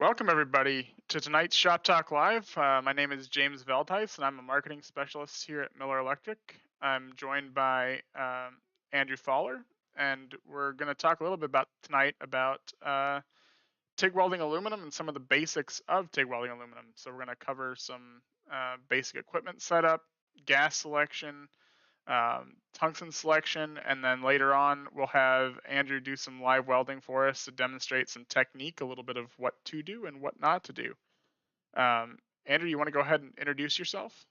Welcome, everybody, to tonight's Shop Talk Live. My name is James Veldhuis, and I'm a marketing specialist here at Miller Electric. I'm joined by Andrew Pfaller, and we're going to talk a little bit about tonight about TIG welding aluminum and some of the basics of TIG welding aluminum. So we're going to cover some basic equipment setup, gas selection, tungsten selection, and then later on we'll have Andrew do some live welding for us to demonstrate some technique, a little bit of what to do and what not to do. Andrew, you want to go ahead and introduce yourself?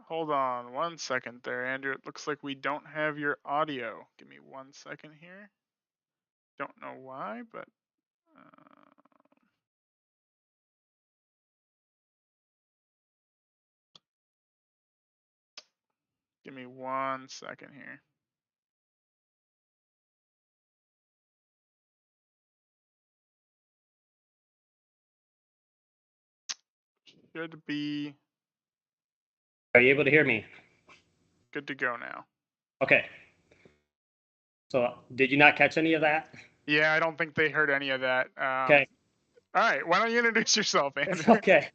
Hold on one second there, Andrew. It looks like we don't have your audio. Give me 1 second here. Don't know why, but give me 1 second here. Should be Are you able to hear me? good to go now. Okay. So did you not catch any of that? Yeah, I don't think they heard any of that. Okay. All right, why don't you introduce yourself, Andrew? Okay.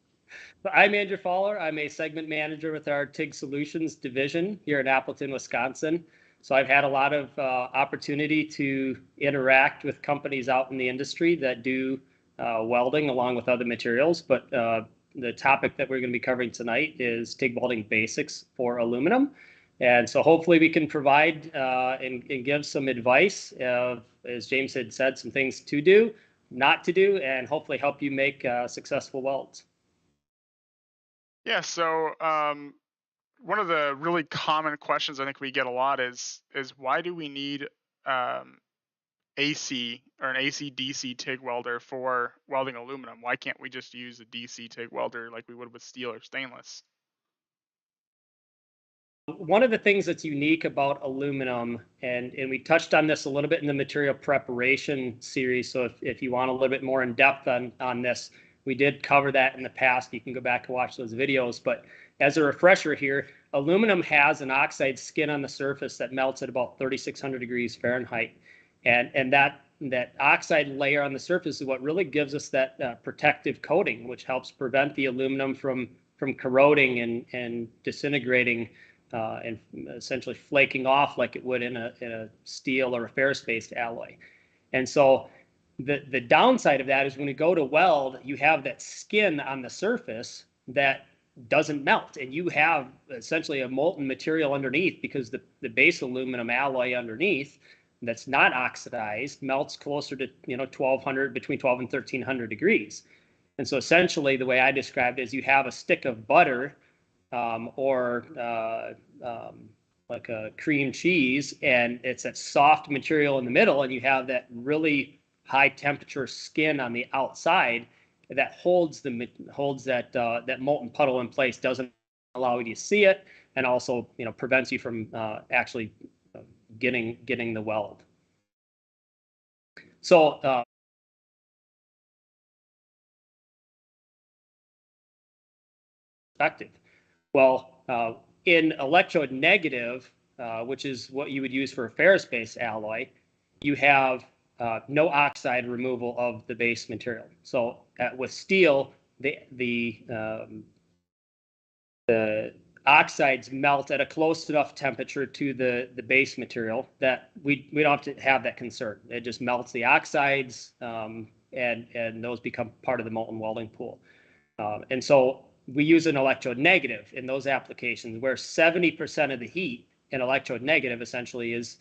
So I'm Andrew Pfaller. I'm a segment manager with our TIG Solutions division here in Appleton, Wisconsin. So I've had a lot of opportunity to interact with companies out in the industry that do welding along with other materials. But the topic that we're going to be covering tonight is TIG welding basics for aluminum. And so hopefully we can provide and give some advice, as James had said, some things to do, not to do, and hopefully help you make successful welds. Yeah, so one of the really common questions I think we get a lot is why do we need AC or an AC/DC TIG welder for welding aluminum? Why can't we just use a DC TIG welder like we would with steel or stainless? One of the things that's unique about aluminum, and we touched on this a little bit in the material preparation series, so if you want a little bit more in depth on this, we did cover that in the past. You can go back and watch those videos. But as a refresher here, aluminum has an oxide skin on the surface that melts at about 3,600 degrees Fahrenheit. And that oxide layer on the surface is what really gives us that protective coating, which helps prevent the aluminum from corroding and disintegrating and essentially flaking off like it would in a steel or a ferrous-based alloy. And so the downside of that is when you go to weld, you have that skin on the surface that doesn't melt, and you have essentially a molten material underneath, because the base aluminum alloy underneath that's not oxidized melts closer to 1200, between 12 and 1300 degrees. And so essentially the way I described it is you have a stick of butter or like a cream cheese, and it's that soft material in the middle, and you have that really high temperature skin on the outside that holds that molten puddle in place, doesn't allow you to see it, and also prevents you from actually getting the weld. So perspective. Well, in Electrode Negative, which is what you would use for a ferrous-based alloy, you have no oxide removal of the base material. So with steel, the oxides melt at a close enough temperature to the base material that we don't have to have that concern. It just melts the oxides, and those become part of the molten welding pool. And so we use an electrode negative in those applications where 70% of the heat in electrode negative essentially is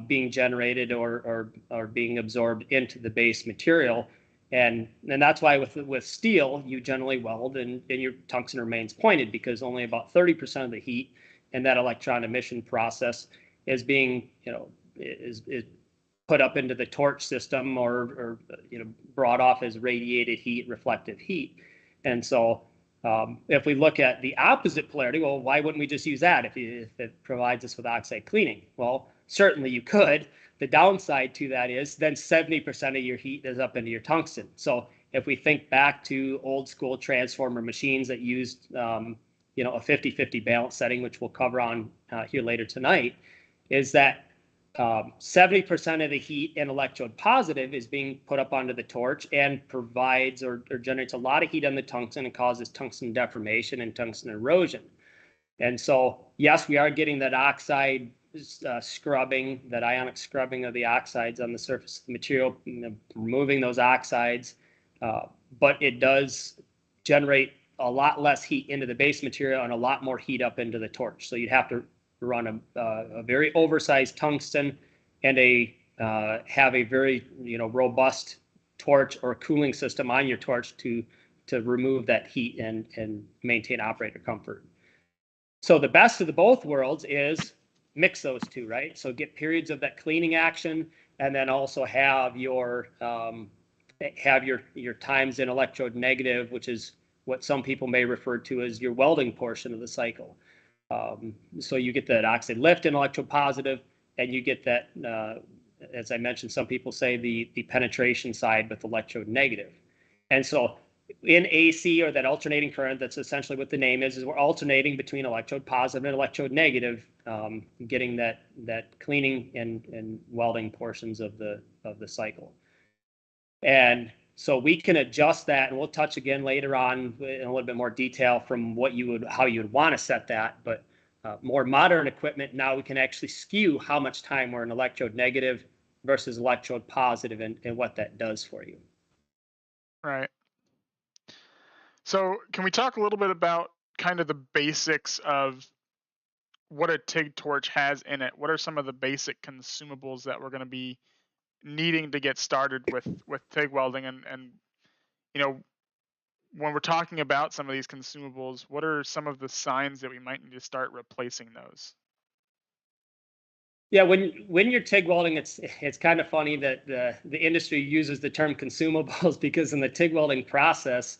being generated or being absorbed into the base material. And that's why with steel, you generally weld and your tungsten remains pointed, because only about 30% of the heat in that electron emission process is being, is put up into the torch system or brought off as radiated heat, reflective heat. And so if we look at the opposite polarity, well, why wouldn't we just use that if it provides us with oxide cleaning? Well, certainly you could. The downside to that is then 70% of your heat is up into your tungsten. So if we think back to old school transformer machines that used a 50-50 balance setting, which we'll cover on here later tonight, is that 70% of the heat in electrode positive is being put up onto the torch and provides or generates a lot of heat on the tungsten and causes tungsten deformation and tungsten erosion. And so, yes, we are getting that oxide scrubbing, that ionic scrubbing of the oxides on the surface of the material, removing those oxides, but it does generate a lot less heat into the base material and a lot more heat up into the torch. So you'd have to run a very oversized tungsten and have a very robust torch or cooling system on your torch to remove that heat and maintain operator comfort. So the best of the both worlds is mix those two, right? So get periods of that cleaning action, and then also have your times in electrode negative, which is what some people may refer to as your welding portion of the cycle. So you get that oxide lift in electrode positive, and you get that, as I mentioned, some people say the penetration side with electrode negative. And so in AC, or that alternating current, that's essentially what the name is we're alternating between electrode positive and electrode negative, getting that cleaning and welding portions of the cycle. And so we can adjust that, and we'll touch again later on in a little bit more detail from how you would want to set that. But more modern equipment, now we can actually skew how much time we're in electrode negative versus electrode positive, and what that does for you. Right. So can we talk a little bit about kind of the basics of what a TIG torch has in it? What are some of the basic consumables that we're going to be needing to get started with TIG welding? And when we're talking about some of these consumables, what are some of the signs that we might need to start replacing those? Yeah, when you're TIG welding, it's kind of funny that the industry uses the term consumables, because in the TIG welding process,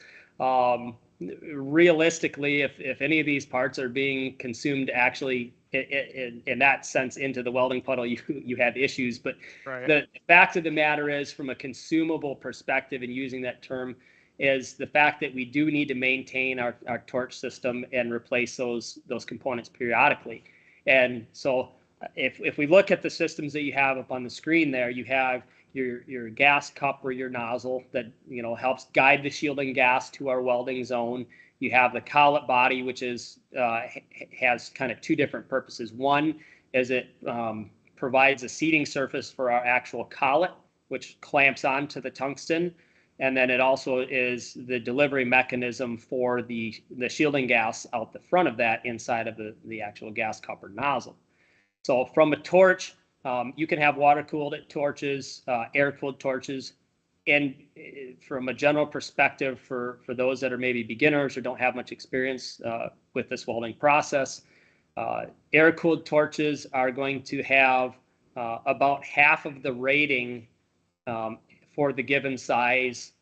realistically, if any of these parts are being consumed actually in that sense into the welding puddle, you have issues. But right. The fact of the matter is, from a consumable perspective, and using that term, is the fact that we do need to maintain our torch system and replace those components periodically. And so if we look at the systems that you have up on the screen there, you have your gas cup or your nozzle that helps guide the shielding gas to our welding zone. You have the collet body, which has kind of two different purposes. One is it provides a seating surface for our actual collet, which clamps onto the tungsten. And then it also is the delivery mechanism for the shielding gas out the front of that, inside of the actual gas cup or nozzle. So from a torch, you can have water-cooled torches, air-cooled torches. And from a general perspective, for those that are maybe beginners or don't have much experience with this welding process, air-cooled torches are going to have about half of the rating for the given size,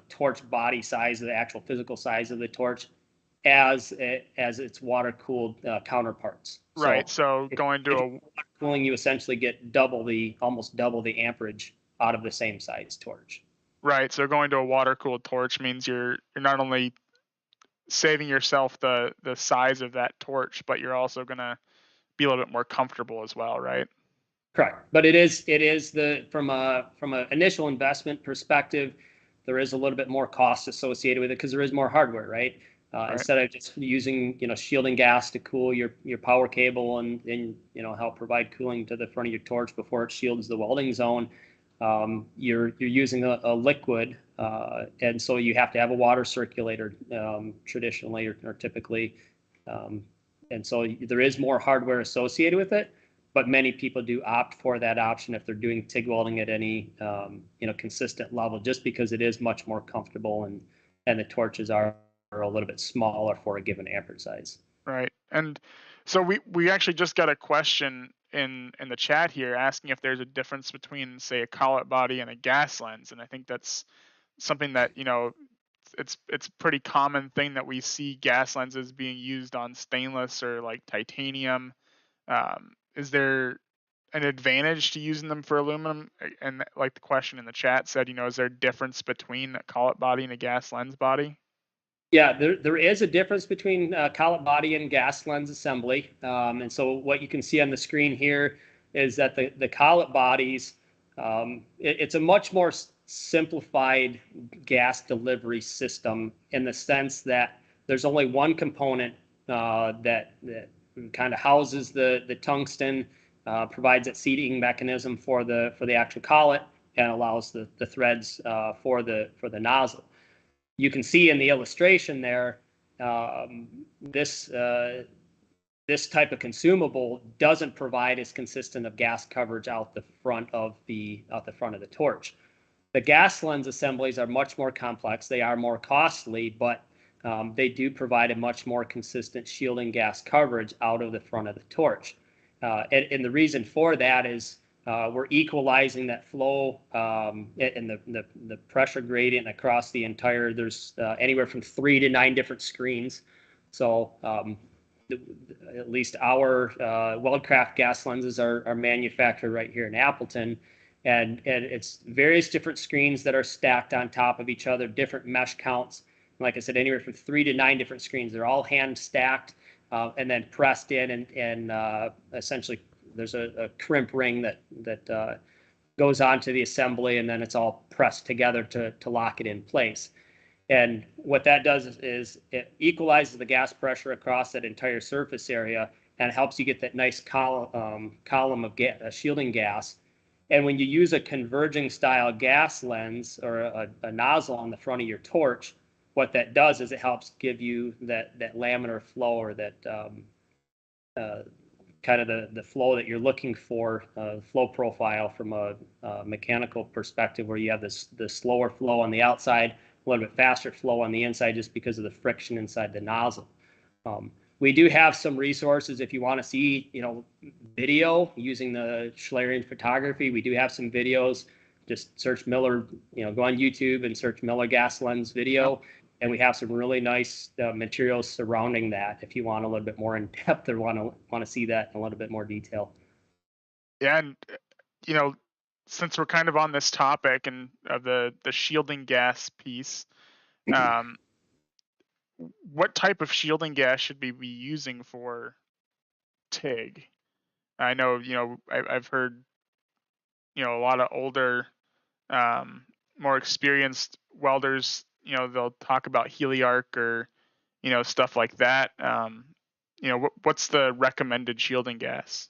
torch body size, the actual physical size of the torch, as its water-cooled counterparts. Right. So going to water cooling, you essentially get almost double the amperage out of the same size torch. Right. So going to a water-cooled torch means you're not only saving yourself the size of that torch, but you're also going to be a little bit more comfortable as well, right? Correct. But it is from a initial investment perspective, there is a little bit more cost associated with it, because there is more hardware, right? Right. Instead of just using shielding gas to cool your power cable and help provide cooling to the front of your torch before it shields the welding zone, you're using a liquid, and so you have to have a water circulator traditionally or typically, and so there is more hardware associated with it. but many people do opt for that option if they're doing TIG welding at any consistent level, just because it is much more comfortable, and the torches are a little bit smaller for a given amperage size. Right. And so we actually just got a question in the chat here asking if there's a difference between, say, a collet body and a gas lens. And I think that's something that, it's a pretty common thing that we see gas lenses being used on stainless or like titanium. Is there an advantage to using them for aluminum? And like the question in the chat said, is there a difference between a collet body and a gas lens body? Yeah, there is a difference between collet body and gas lens assembly. And so what you can see on the screen here is that the collet bodies, it's a much more simplified gas delivery system, in the sense that there's only one component that kind of houses the tungsten, provides that seating mechanism for the actual collet, and allows the threads for the nozzle. You can see in the illustration there, this type of consumable doesn't provide as consistent of gas coverage out the front of the torch. The gas lens assemblies are much more complex. They are more costly, but they do provide a much more consistent shielding gas coverage out of the front of the torch. And the reason for that is we're equalizing that flow and the pressure gradient across the entire, there's anywhere from 3 to 9 different screens. So at least our Weldcraft gas lenses are manufactured right here in Appleton. And it's various different screens that are stacked on top of each other, different mesh counts. Like I said, anywhere from 3 to 9 different screens. They're all hand stacked and then pressed in, and essentially there's a crimp ring that goes onto the assembly, and then it's all pressed together to lock it in place. And what that does is it equalizes the gas pressure across that entire surface area, and helps you get that nice column of shielding gas. And when you use a converging style gas lens or a nozzle on the front of your torch, what that does is it helps give you that laminar flow, or that kind of the flow that you're looking for, flow profile from a mechanical perspective, where you have the slower flow on the outside, a little bit faster flow on the inside, just because of the friction inside the nozzle. We do have some resources if you want to see, video using the Schleirian photography. We do have some videos. Just search Miller, go on YouTube and search Miller gas lens video. And we have some really nice materials surrounding that if you want a little bit more in depth, or want to see that in a little bit more detail. Yeah, and since we're kind of on this topic and of the shielding gas piece, what type of shielding gas should we be using for TIG? I know, I've heard, a lot of older, more experienced welders, they'll talk about Heliarc or, stuff like that. What's the recommended shielding gas?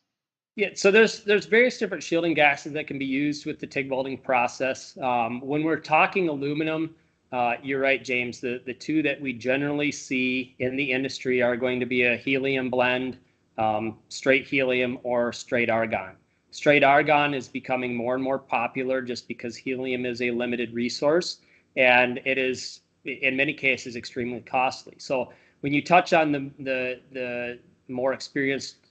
Yeah, so there's various different shielding gases that can be used with the TIG welding process. When we're talking aluminum, you're right, James. The two that we generally see in the industry are going to be a helium blend, straight helium, or straight argon. Straight argon is becoming more and more popular just because helium is a limited resource, and it is in many cases extremely costly. So when you touch on the more experienced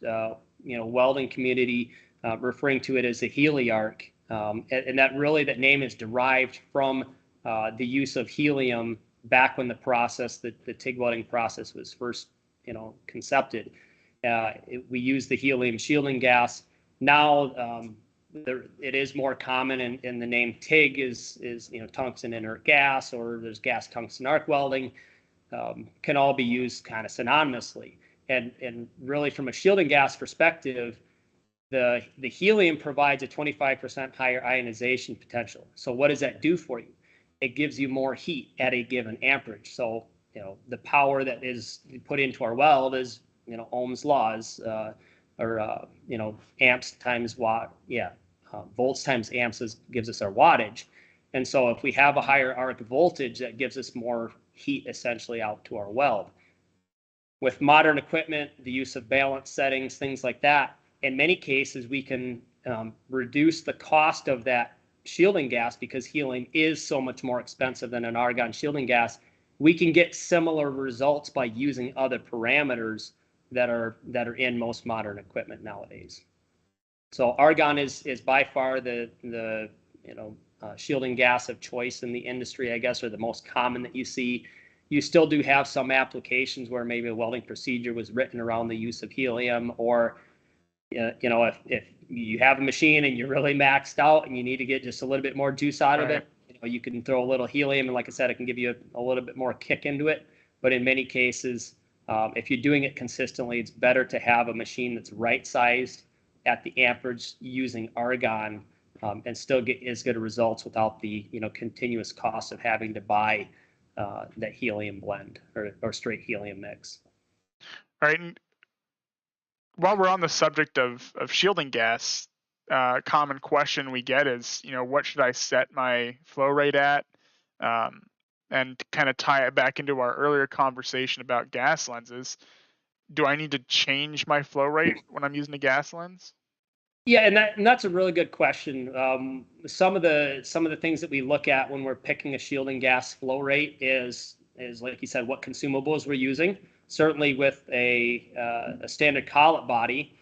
welding community, referring to it as a Heliarc, and that name is derived from the use of helium back when the TIG welding process was first concepted. We use the helium shielding gas. Now it is more common, and the name TIG is tungsten inert gas, or there's gas tungsten arc welding, can all be used kind of synonymously. And really, from a shielding gas perspective, the helium provides a 25% higher ionization potential. So what does that do for you? It gives you more heat at a given amperage. So the power that is put into our weld is Ohm's laws, or amps times watt. Yeah, volts times amps gives us our wattage. And so if we have a higher arc voltage, that gives us more heat essentially out to our weld. With modern equipment, the use of balance settings, things like that, in many cases, we can reduce the cost of that shielding gas because helium is so much more expensive than an argon shielding gas. We can get similar results by using other parameters that are in most modern equipment nowadays. So argon is by far the shielding gas of choice in the industry, I guess, or the most common that you see. You still do have some applications where maybe a welding procedure was written around the use of helium, or if you have a machine and you're really maxed out and you need to get just a little bit more juice out of it, you can throw a little helium, and like I said, it can give you a little bit more kick into it. But in many cases, if you're doing it consistently, it's better to have a machine that's right sized at the amperage using argon, and still get as good results without the continuous cost of having to buy that helium blend or straight helium mix. All right. And while we're on the subject of shielding gas, common question we get is, what should I set my flow rate at? And kind of tie it back into our earlier conversation about gas lenses. Do I need to change my flow rate when I'm using a gas lens? Yeah, and that's a really good question. Some of the things that we look at when we're picking a shielding gas flow rate is like you said, what consumables we're using. Certainly with a standard collet body,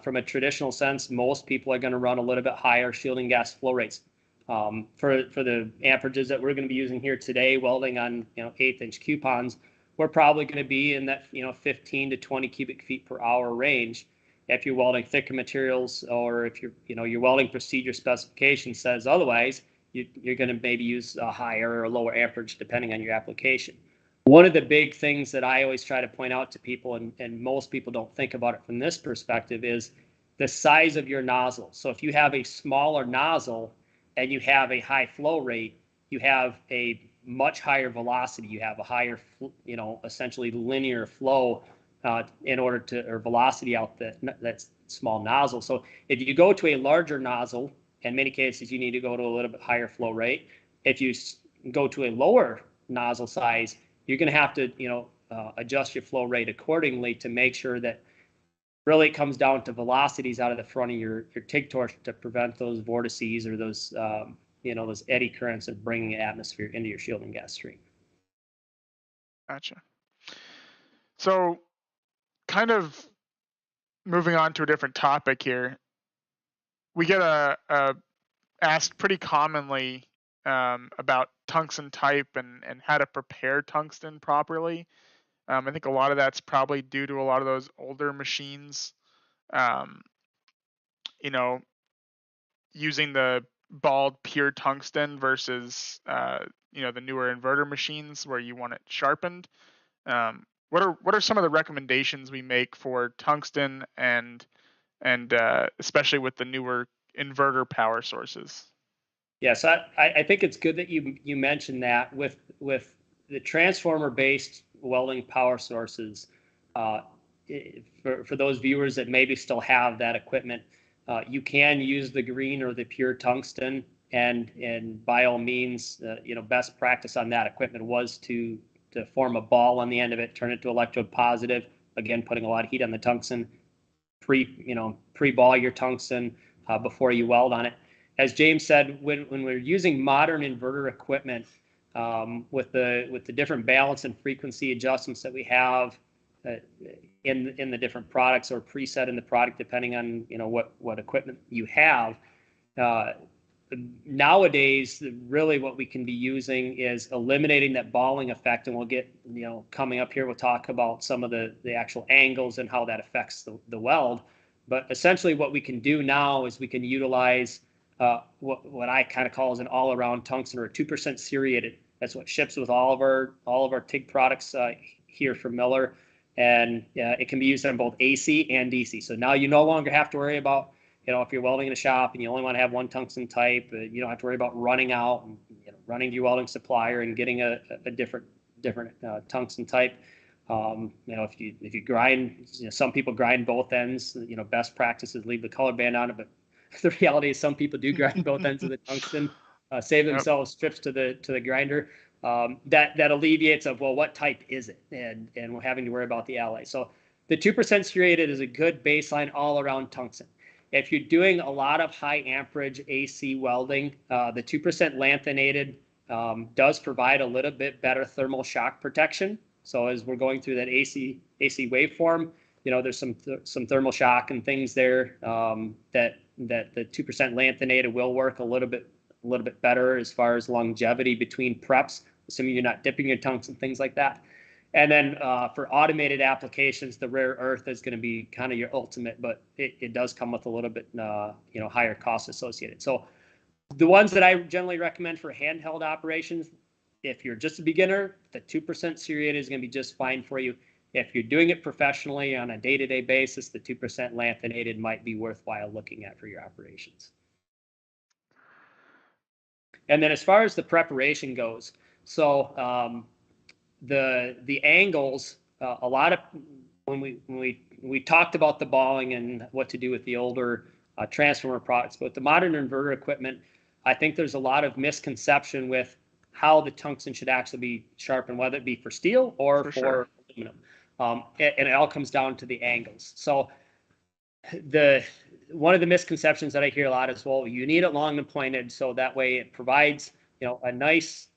from a traditional sense, most people are going to run a little bit higher shielding gas flow rates. For the amperages that we're going to be using here today, welding on 1/8-inch coupons, we're probably going to be in that 15 to 20 cubic feet per hour range. If you're welding thicker materials, or if your welding procedure specification says otherwise, you're going to maybe use a higher or lower amperage depending on your application. One of the big things that I always try to point out to people, and most people don't think about it from this perspective, is the size of your nozzle. So if you have a smaller nozzle and you have a high flow rate, you have a much higher velocity. You have a higher, essentially linear flow or velocity out that small nozzle. So if you go to a larger nozzle, in many cases you need to go to a little bit higher flow rate. If you go to a lower nozzle size, you're going to have to adjust your flow rate accordingly to make sure that really it comes down to velocities out of the front of your TIG torch to prevent those vortices or those those eddy currents of bringing atmosphere into your shielding gas stream. Gotcha. So kind of moving on to a different topic here, we get asked pretty commonly about tungsten type and how to prepare tungsten properly. I think a lot of that's probably due to a lot of those older machines, using the bald pure tungsten versus the newer inverter machines where you want it sharpened. What are some of the recommendations we make for tungsten and especially with the newer inverter power sources? Yes, I think it's good that you mentioned that with the transformer-based welding power sources. For those viewers that maybe still have that equipment, you can use the green or the pure tungsten, and by all means, best practice on that equipment was to form a ball on the end of it, turn it to electrode positive. Again, putting a lot of heat on the tungsten. Pre-ball your tungsten before you weld on it. As James said, when we're using modern inverter equipment, with the different balance and frequency adjustments that we have in the different products or preset in the product, depending on what equipment you have. Nowadays, really what we can be using is eliminating that balling effect, and we'll get coming up here, we'll talk about some of the actual angles and how that affects the weld. But essentially what we can do now is we can utilize what I kind of call as an all-around tungsten, or a 2% ceriated. That's what ships with all of our TIG products here from Miller, and it can be used on both AC and DC. So now you no longer have to worry about if you're welding in a shop and you only want to have one tungsten type, you don't have to worry about running out and running to your welding supplier and getting a different tungsten type. If you grind, some people grind both ends. Best practice is leave the color band on it, but the reality is some people do grind both ends of the tungsten, save themselves strips to the grinder. That alleviates of, well, what type is it, and we're having to worry about the alloy. So the 2% serrated is a good baseline all around tungsten. If you're doing a lot of high amperage AC welding, the 2% lanthanated does provide a little bit better thermal shock protection. So as we're going through that AC waveform, there's some thermal shock and things there that the 2% lanthanated will work a little bit better as far as longevity between preps, assuming you're not dipping your tungsten, things like that. And then for automated applications, the rare earth is going to be kind of your ultimate, but it does come with a little bit higher cost associated. So the ones that I generally recommend for handheld operations, if you're just a beginner, the 2% serrated is going to be just fine for you. If you're doing it professionally on a day-to-day basis, the 2% lanthanated might be worthwhile looking at for your operations. And then as far as the preparation goes, so the angles, a lot of when we talked about the balling and what to do with the older transformer products, but the modern inverter equipment, I think there's a lot of misconception with how the tungsten should actually be sharpened, whether it be for steel or for aluminum. And it all comes down to the angles. So one of the misconceptions that I hear a lot is, well, you need it long and pointed so that way it provides a nice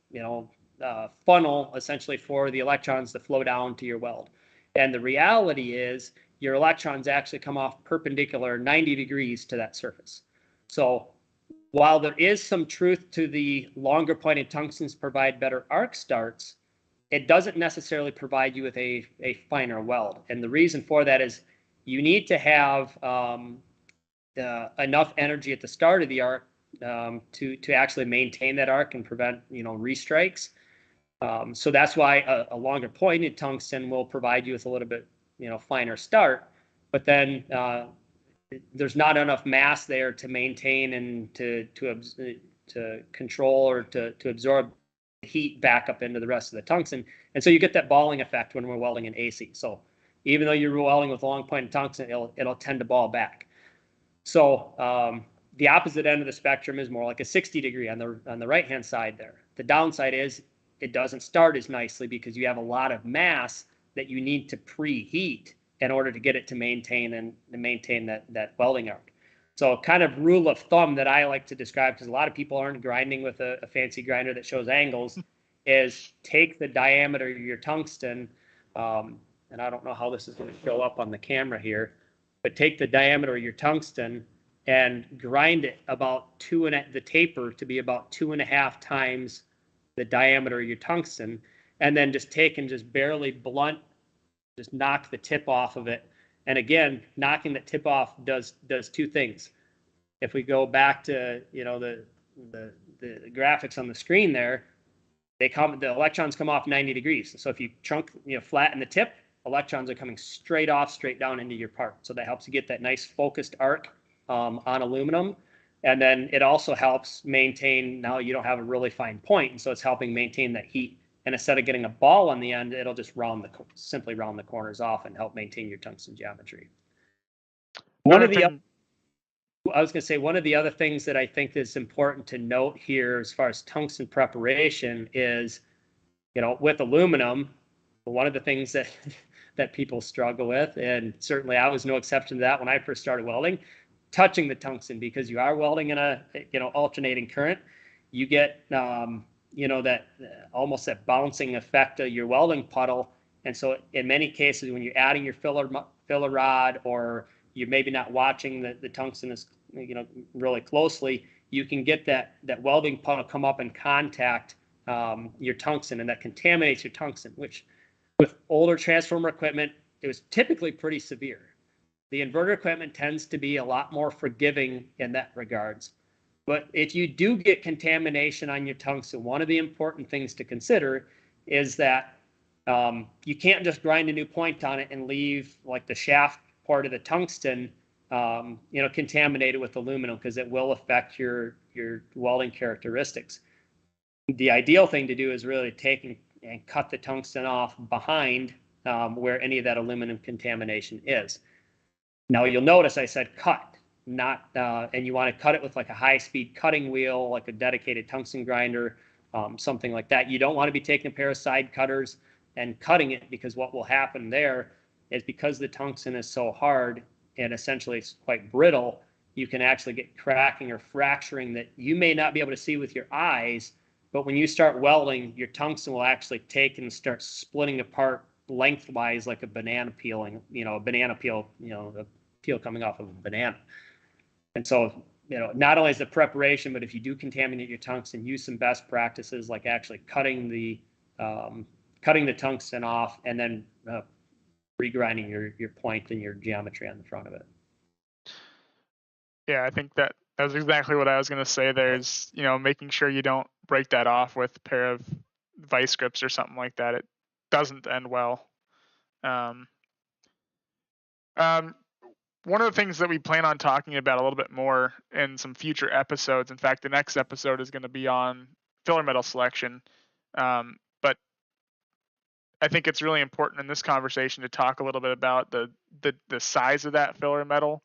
funnel essentially for the electrons to flow down to your weld. And the reality is your electrons actually come off perpendicular 90 degrees to that surface. So while there is some truth to the longer pointed tungstens provide better arc starts, it doesn't necessarily provide you with a finer weld. And the reason for that is you need to have enough energy at the start of the arc to actually maintain that arc and prevent restrikes. So that's why a longer pointed tungsten will provide you with a little bit finer start, but then there's not enough mass there to maintain and to control or to absorb heat back up into the rest of the tungsten. And so you get that balling effect when we're welding in AC. So even though you're welding with long pointed tungsten, it'll tend to ball back. So the opposite end of the spectrum is more like a 60 degree on the right hand side there. The downside is it doesn't start as nicely because you have a lot of mass that you need to preheat in order to get it to maintain that welding arc. So kind of rule of thumb that I like to describe, because a lot of people aren't grinding with a fancy grinder that shows angles, is take the diameter of your tungsten, and I don't know how this is going to show up on the camera here, but take the diameter of your tungsten and grind it about the taper to be about 2.5 times the diameter of your tungsten, and then just take and just barely blunt, just knock the tip off of it. And again, knocking the tip off does two things. If we go back to the graphics on the screen there, the electrons come off 90 degrees. So if you flatten the tip, electrons are coming straight down into your part. So that helps you get that nice focused arc on aluminum. And then it also helps maintain, now you don't have a really fine point, and so it's helping maintain that heat. And instead of getting a ball on the end, it'll just simply round the corners off and help maintain your tungsten geometry. One of the other things that I think is important to note here as far as tungsten preparation is, with aluminum, one of the things that people struggle with, and certainly I was no exception to that when I first started welding, touching the tungsten, because you are welding in a alternating current. You get that almost that bouncing effect of your welding puddle. And so in many cases, when you're adding your filler rod, or you're maybe not watching the tungsten is really closely, you can get that welding puddle come up and contact your tungsten, and that contaminates your tungsten, which with older transformer equipment, it was typically pretty severe. The inverter equipment tends to be a lot more forgiving in that regards. But if you do get contamination on your tungsten, one of the important things to consider is that you can't just grind a new point on it and leave like the shaft part of the tungsten contaminated with aluminum, because it will affect your welding characteristics. The ideal thing to do is really take and cut the tungsten off behind where any of that aluminum contamination is. Now you'll notice I said cut, not and you want to cut it with like a high-speed cutting wheel, like a dedicated tungsten grinder, something like that. You don't want to be taking a pair of side cutters and cutting it, because what will happen there is because the tungsten is so hard and essentially it's quite brittle, you can actually get cracking or fracturing that you may not be able to see with your eyes. But when you start welding, your tungsten will actually take and start splitting apart lengthwise like a banana peeling, a banana peel, a peel coming off of a banana. And so, not only is the preparation, but if you do contaminate your tungsten, use some best practices like actually cutting the tungsten off and then regrinding your point and your geometry on the front of it. Yeah, I think that was exactly what I was going to say. There's, making sure you don't break that off with a pair of vice grips or something like that. It doesn't end well. Um, one of the things that we plan on talking about a little bit more in some future episodes, in fact, the next episode is going to be on filler metal selection. But I think it's really important in this conversation to talk a little bit about the size of that filler metal.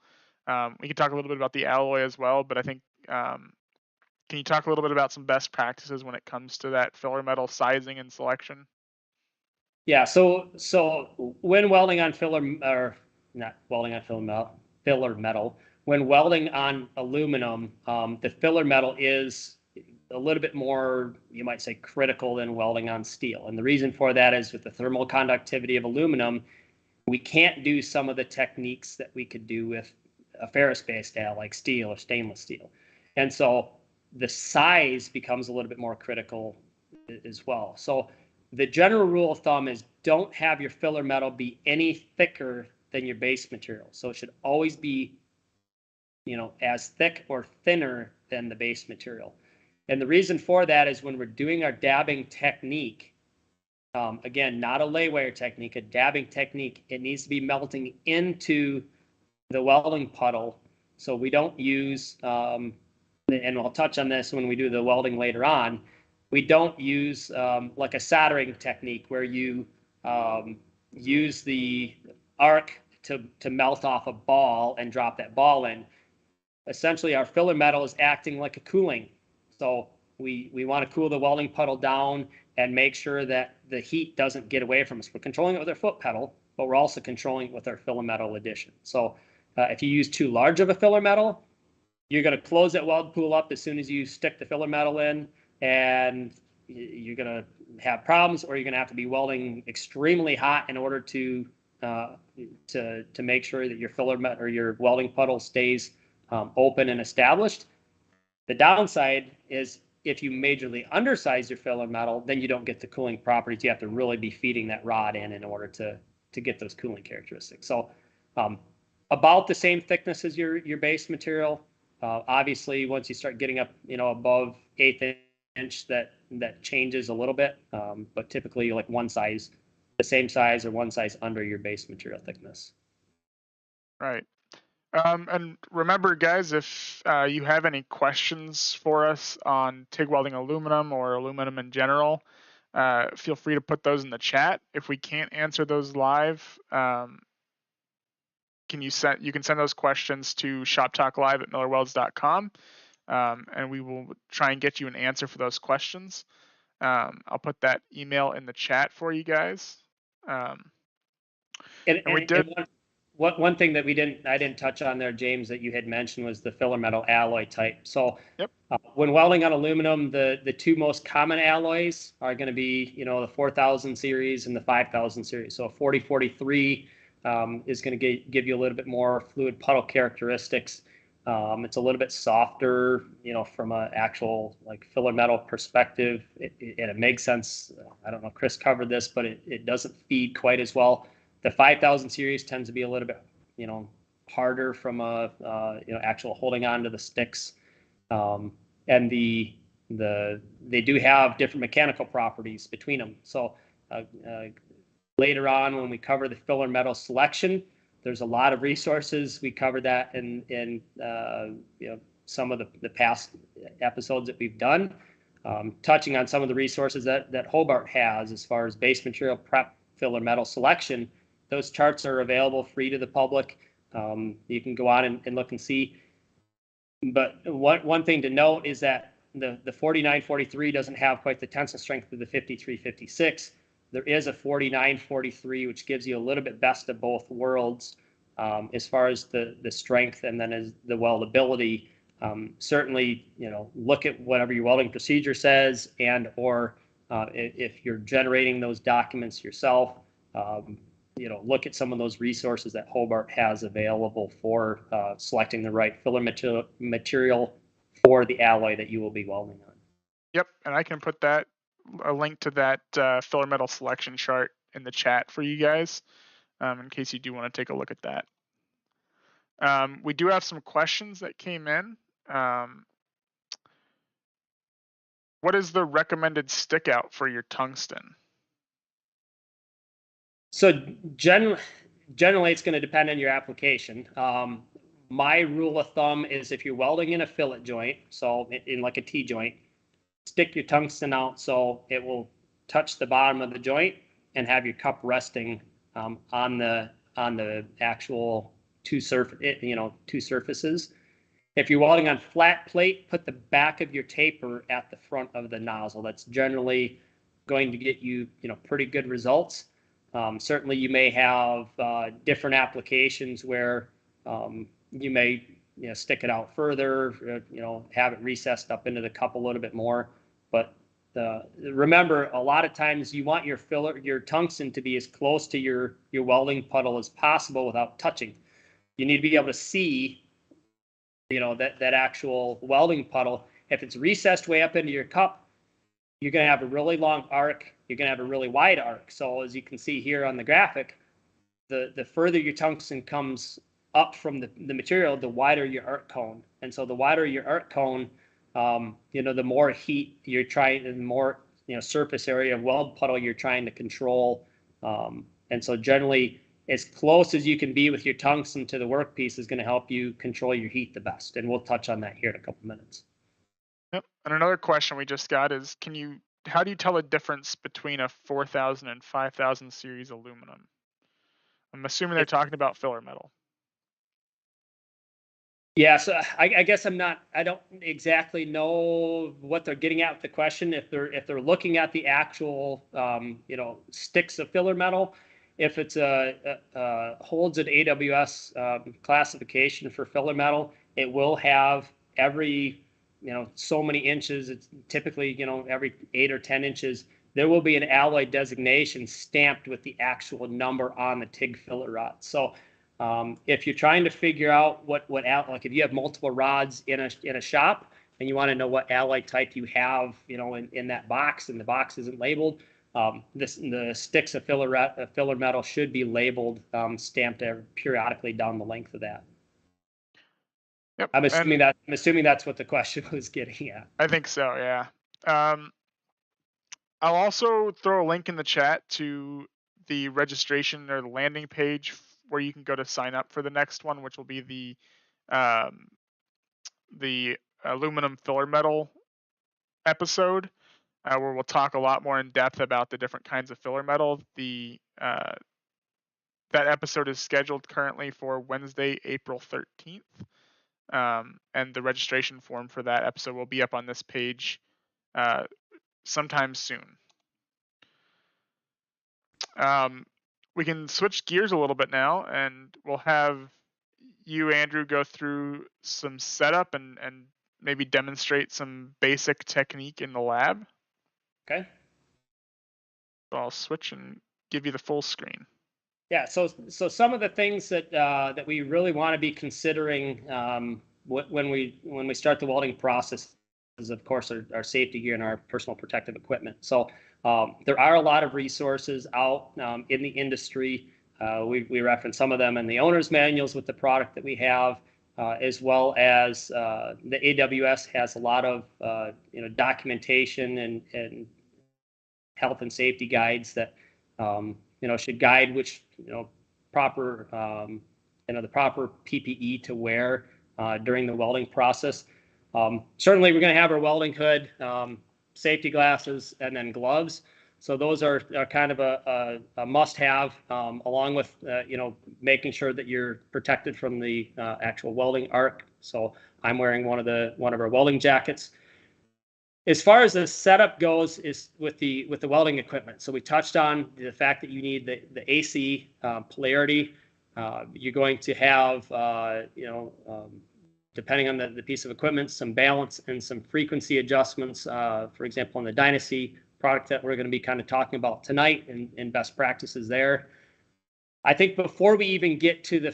We can talk a little bit about the alloy as well, but I think can you talk a little bit about some best practices when it comes to that filler metal sizing and selection? Yeah, so when welding on filler metal, when welding on aluminum, the filler metal is a little bit more, you might say, critical than welding on steel. And the reason for that is with the thermal conductivity of aluminum, we can't do some of the techniques that we could do with a ferrous-based alloy like steel or stainless steel. And so the size becomes a little bit more critical as well. So the general rule of thumb is don't have your filler metal be any thicker than your base material. So it should always be, as thick or thinner than the base material. And the reason for that is when we're doing our dabbing technique, again, not a lay wire technique, a dabbing technique, it needs to be melting into the welding puddle. So we don't use, and I'll touch on this when we do the welding later on, we don't use like a soldering technique where you use the arc to melt off a ball and drop that ball in. Essentially, our filler metal is acting like a cooling. So we want to cool the welding puddle down and make sure that the heat doesn't get away from us. We're controlling it with our foot pedal, but we're also controlling it with our filler metal addition. So if you use too large of a filler metal, you're going to close that weld pool up as soon as you stick the filler metal in, and you're going to have problems, or you're going to have to be welding extremely hot in order to make sure that your filler metal or your welding puddle stays open and established. The downside is if you majorly undersize your filler metal, then you don't get the cooling properties. You have to really be feeding that rod in order to get those cooling characteristics. So about the same thickness as your base material. Obviously, once you start getting up, above 1/8 inch, that changes a little bit. But typically, like one size, the same size or one size under your base material thickness. Right. And remember, guys, if you have any questions for us on TIG welding aluminum or aluminum in general, feel free to put those in the chat. If we can't answer those live, you can send those questions to shoptalklive@millerwelds.com, and we will try and get you an answer for those questions. I'll put that email in the chat for you guys. One thing that I didn't touch on there, James, that you had mentioned was the filler metal alloy type. So yep. When welding on aluminum, the two most common alloys are going to be, the 4000 series and the 5000 series. So 4043 is going to give you a little bit more fluid puddle characteristics. It's a little bit softer, from an actual like filler metal perspective. It makes sense. I don't know, Chris covered this, but it doesn't feed quite as well. The 5000 series tends to be a little bit, harder from a, actual holding on to the sticks. And they do have different mechanical properties between them. So later on, when we cover the filler metal selection, there's a lot of resources. We covered that in some of the past episodes that we've done, touching on some of the resources that Hobart has as far as base material prep, filler metal selection. Those charts are available free to the public. You can go on and look and see. But one thing to note is that the 4943 doesn't have quite the tensile strength of the 5356. there is a 49-43, which gives you a little bit best of both worlds as far as the strength and then as the weldability. Certainly, look at whatever your welding procedure says, and or if you're generating those documents yourself, look at some of those resources that Hobart has available for selecting the right filler material for the alloy that you will be welding on. Yep, and I can put a link to that filler metal selection chart in the chat for you guys, in case you do want to take a look at that. We do have some questions that came in. What is the recommended stick out for your tungsten? So generally, it's going to depend on your application. My rule of thumb is if you're welding in a fillet joint, so in like a T-joint, stick your tungsten out so it will touch the bottom of the joint and have your cup resting on the actual two surfaces. If you're welding on flat plate, put the back of your taper at the front of the nozzle. That's generally going to get you, pretty good results. Certainly, you may have different applications where you may, stick it out further, have it recessed up into the cup a little bit more. But remember, a lot of times you want your tungsten to be as close to your welding puddle as possible without touching. You need to be able to see, that actual welding puddle. If it's recessed way up into your cup, you're going to have a really long arc. You're going to have a really wide arc. So as you can see here on the graphic, the further your tungsten comes up from the material, the wider your arc cone. And so the wider your arc cone, the more heat you're trying, the more, surface area of weld puddle you're trying to control. And so generally, as close as you can be with your tungsten to the workpiece is going to help you control your heat the best. And we'll touch on that here in a couple minutes. Yep. And another question we just got is, how do you tell the difference between a 4000 and 5000 series aluminum? I'm assuming they're talking about filler metal. Yeah, so I guess I don't exactly know what they're getting at with the question. If they're looking at the actual, sticks of filler metal, if it's holds an AWS classification for filler metal, it will have every, so many inches. It's typically, every 8 or 10 inches, there will be an alloy designation stamped with the actual number on the TIG filler rod. So if you're trying to figure out like if you have multiple rods in a shop and you want to know what alloy type you have, in that box, and the box isn't labeled, the sticks of filler metal should be labeled, stamped periodically down the length of that. Yep. I'm assuming that's what the question was getting at. I think so, yeah. I'll also throw a link in the chat to the registration or the landing page where you can go to sign up for the next one, which will be the aluminum filler metal episode, where we'll talk a lot more in depth about the different kinds of filler metal. That episode is scheduled currently for Wednesday, April 13th. And the registration form for that episode will be up on this page sometime soon. We can switch gears a little bit now, and we'll have you, Andrew, go through some setup and maybe demonstrate some basic technique in the lab. Okay. So I'll switch and give you the full screen. Yeah, so some of the things that we really want to be considering when we start the welding process is, of course, our safety gear and our personal protective equipment. So there are a lot of resources out in the industry. We reference some of them in the owner's manuals with the product that we have, as well as the AWS has a lot of documentation and health and safety guides that should guide which proper the proper PPE to wear during the welding process. Certainly, we're going to have our welding hood, safety glasses, and then gloves. So those are kind of a must-have, along with making sure that you're protected from the actual welding arc. So I'm wearing one of our welding jackets. As far as the setup goes, is with the welding equipment. So we touched on the fact that you need the AC polarity. You're going to have, depending on the piece of equipment, some balance and some frequency adjustments. For example, on the Dynasty product that we're going to be kind of talking about tonight, and best practices there. I think before we even get to the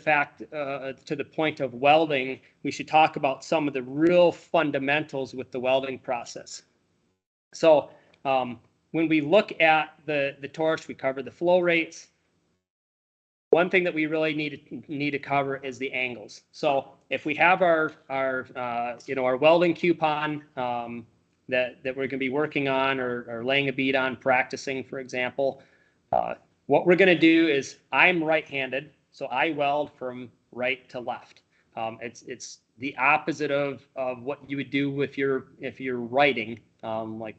to the point of welding, we should talk about some of the real fundamentals with the welding process. So when we look at the torch, we cover the flow rates. One thing that we really need to cover is the angles. So if we have our welding coupon that we're going to be working on or laying a bead on, practicing, for example. What we're going to do is, I'm right-handed, so I weld from right to left. It's the opposite of what you would do if you're writing, like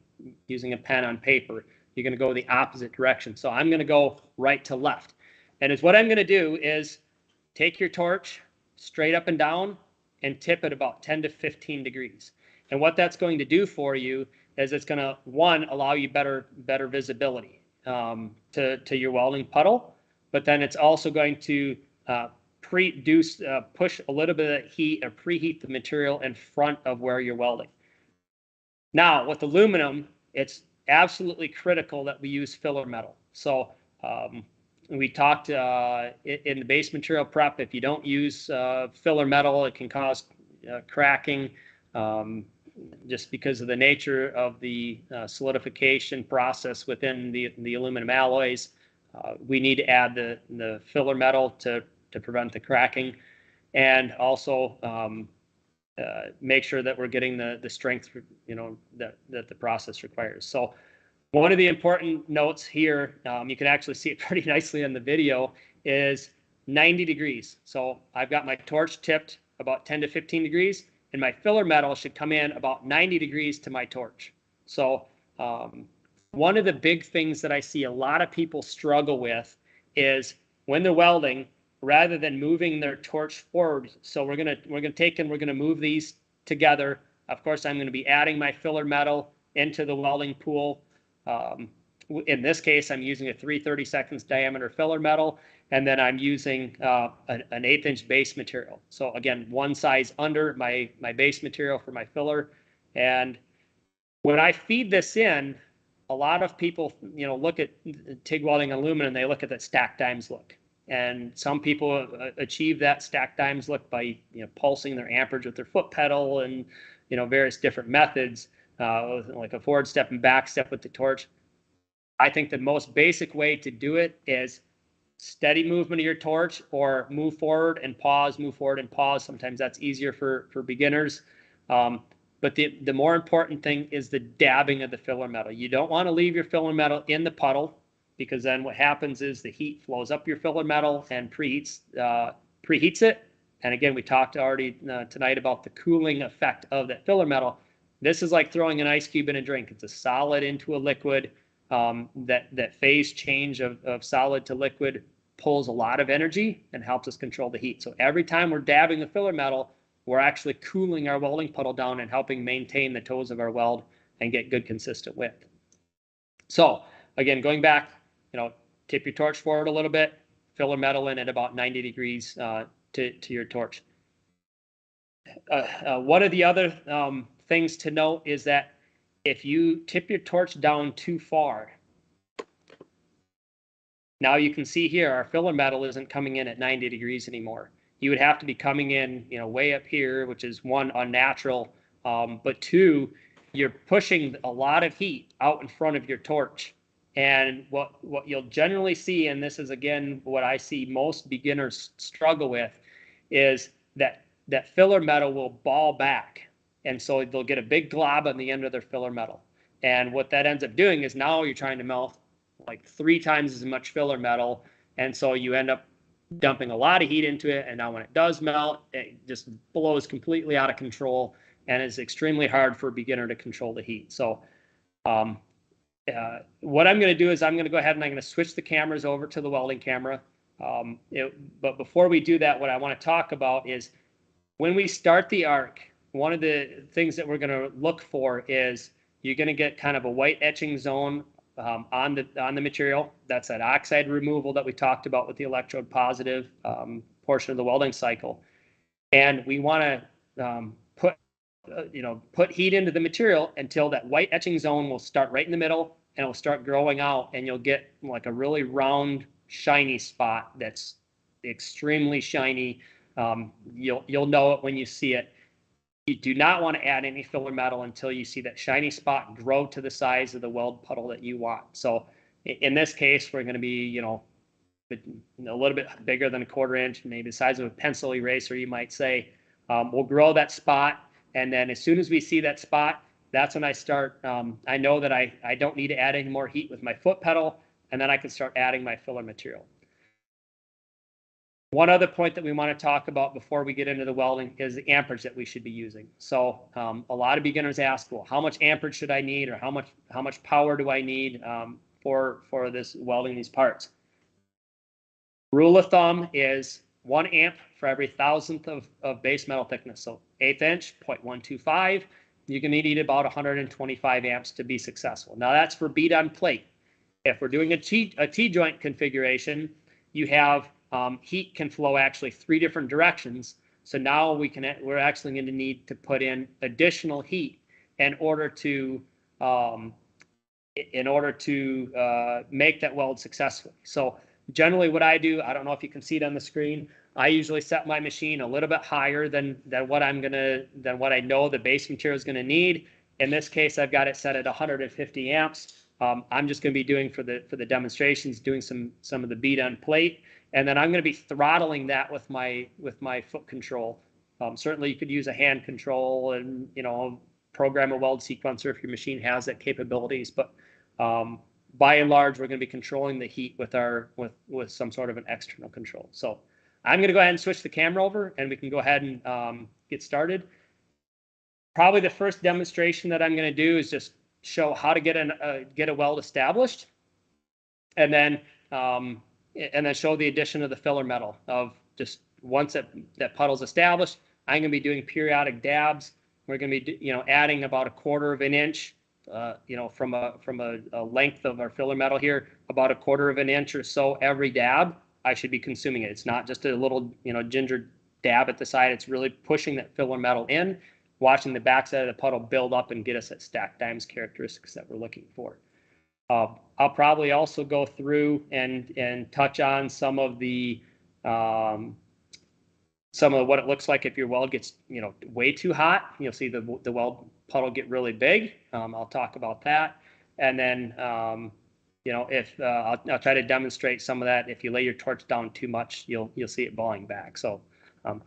using a pen on paper. You're going to go the opposite direction. So I'm going to go right to left. And what I'm going to do is take your torch straight up and down and tip it about 10 to 15 degrees. And what that's going to do for you is it's going to, one, allow you better visibility to your welding puddle, but then it's also going to push a little bit of heat or preheat the material in front of where you're welding. Now, with aluminum, it's absolutely critical that we use filler metal. So we talked in the base material prep, if you don't use filler metal, it can cause cracking. Just because of the nature of the solidification process within the aluminum alloys. We need to add the filler metal to prevent the cracking, and also make sure that we're getting the strength that the process requires. So one of the important notes here, you can actually see it pretty nicely in the video, is 90 degrees. So I've got my torch tipped about 10 to 15 degrees. And my filler metal should come in about 90 degrees to my torch. So one of the big things that I see a lot of people struggle with is when they're welding, rather than moving their torch forward. So we're gonna move these together. Of course, I'm going to be adding my filler metal into the welding pool. In this case, I'm using a 3/32 diameter filler metal, and then I'm using an 1/8" base material. So again, one size under my base material for my filler. And when I feed this in, a lot of people, look at TIG welding aluminum, they look at that stack dimes look. And some people achieve that stack dimes look by pulsing their amperage with their foot pedal and various different methods, like a forward step and back step with the torch. I think the most basic way to do it is steady movement of your torch, or move forward and pause, move forward and pause. Sometimes that's easier for beginners. But the more important thing is the dabbing of the filler metal. You don't want to leave your filler metal in the puddle, because then what happens is the heat flows up your filler metal and preheats it. And again, we talked already tonight about the cooling effect of that filler metal. This is like throwing an ice cube in a drink. It's a solid into a liquid. That phase change of solid to liquid pulls a lot of energy and helps us control the heat. So every time we're dabbing the filler metal, we're actually cooling our welding puddle down and helping maintain the toes of our weld and get good consistent width. So again, going back, tip your torch forward a little bit, filler metal in at about 90 degrees to your torch. One of the other things to note is that if you tip your torch down too far, now you can see here our filler metal isn't coming in at 90 degrees anymore. You would have to be coming in, way up here, which is one, unnatural, but two, you're pushing a lot of heat out in front of your torch. And what you'll generally see, and this is again what I see most beginners struggle with, is that filler metal will ball back. And so they'll get a big glob on the end of their filler metal. And what that ends up doing is now you're trying to melt like 3 times as much filler metal. And so you end up dumping a lot of heat into it. And now when it does melt, it just blows completely out of control and is extremely hard for a beginner to control the heat. So what I'm going to do is I'm going to go ahead and I'm going to switch the cameras over to the welding camera. But before we do that, what I want to talk about is when we start the arc, one of the things that we're going to look for is you're going to get kind of a white etching zone on the material. That's that oxide removal that we talked about with the electrode positive portion of the welding cycle. And we want to put heat into the material until that white etching zone will start right in the middle, and it'll start growing out, and you'll get like a really round, shiny spot that's extremely shiny. You'll know it when you see it. You do not want to add any filler metal until you see that shiny spot grow to the size of the weld puddle that you want. So in this case, we're going to be, a little bit bigger than a 1/4 inch, maybe the size of a pencil eraser, you might say. We'll grow that spot, and then as soon as we see that spot, that's when I start. I know that I don't need to add any more heat with my foot pedal, and then I can start adding my filler material. One other point that we want to talk about before we get into the welding is the amperage that we should be using. So a lot of beginners ask, well, how much amperage should I need, or how much power do I need for this welding these parts? Rule of thumb is 1 amp for every 1,000th of base metal thickness. So 1/8 inch, 0.125, you're going to need about 125 amps to be successful. Now that's for bead on plate. If we're doing a T-joint configuration, you have heat can flow actually 3 different directions. So now we're actually going to need to put in additional heat in order to make that weld successful. So generally what I do, I don't know if you can see it on the screen, I usually set my machine a little bit higher than what I know the base material is going to need. In this case, I've got it set at 150 amps. I'm just going to be doing for the demonstrations, doing some of the bead on plate, and then I'm going to be throttling that with my foot control. Certainly, you could use a hand control and program a weld sequencer if your machine has that capabilities. But by and large, we're going to be controlling the heat with some sort of an external control. So I'm going to go ahead and switch the camera over, and we can go ahead and get started. Probably the first demonstration that I'm going to do is just show how to get a weld established, and then show the addition of the filler metal. Of just once that puddle's established, I'm going to be doing periodic dabs. We're going to be adding about 1/4 of an inch, from a length of our filler metal here, about 1/4 of an inch or so every dab. I should be consuming it. It's not just a little ginger dab at the side. It's really pushing that filler metal in, watching the backside of the puddle build up and get us that stack dimes characteristics that we're looking for. I'll probably also go through and touch on some of what it looks like if your weld gets way too hot. You'll see the weld puddle get really big. I'll talk about that, and then if I'll try to demonstrate some of that. If you lay your torch down too much, you'll see it balling back. So